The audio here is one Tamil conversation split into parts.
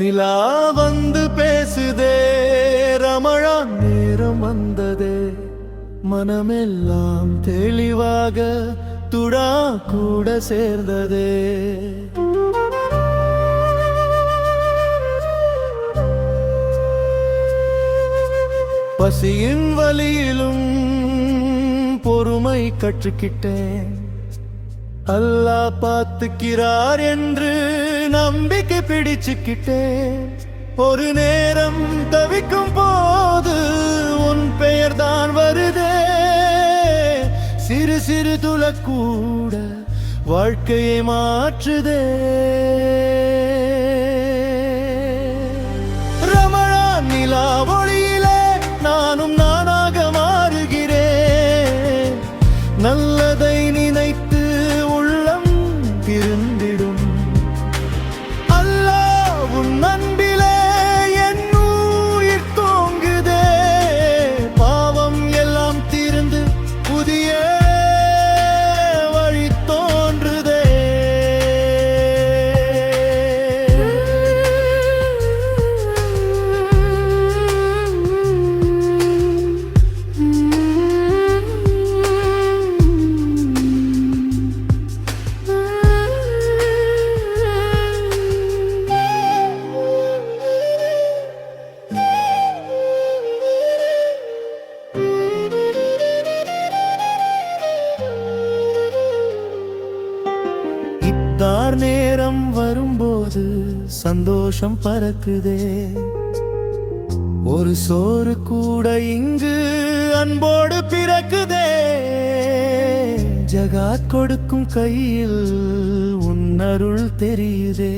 நிலா வந்து பேசுதே, ரமழான் நேரம் வந்ததே, மனமெல்லாம் தெளிவாக துடா கூட சேர்ந்ததே. பசியின் வலியிலும் பொறுமை கற்றுக்கிட்டேன். அல்லாஹ் பார்த்துக்கிறார் என்று நம்பிக்கை பிடிச்சுக்கிட்டேன். ஒரு நேரம் தவிக்கும் போது உன் பெயர்தான் வருதே. சிறு சிறு துளக்கூட வாழ்க்கையை மாற்றுதே. ரமழான் நிலா ஒளியிலே நானும் நானாக மாறுகிறேன். நல்லதை நினைத்து உள்ளம் திருந்திடும். அல்லாஹ் உன் அன்பிலே என் உயிர் தோங்குதே. பாவம் எல்லாம் தீர்ந்து புதிய வழி தோன்றுதே. இஃப்தார் நேரம் வரும்போது சந்தோஷம் பறக்குதே. ஒரு சோறு கூட இங்கு அன்போடு பிறக்குதே. ஜகாத் கொடுக்கும் கையில் உன் அருள் தெரியுதே.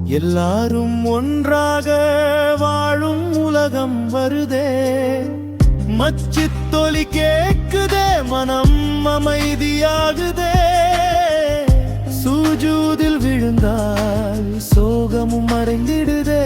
எல்லாரும் ஒன்றாக வாழும் உலகம் வருதே. மச்சித் தொலி கேக்குதே, மனம் அமைதியாகுதே. சுஜூதில் விழுந்தால் சோகமும் மறைந்திடுதே.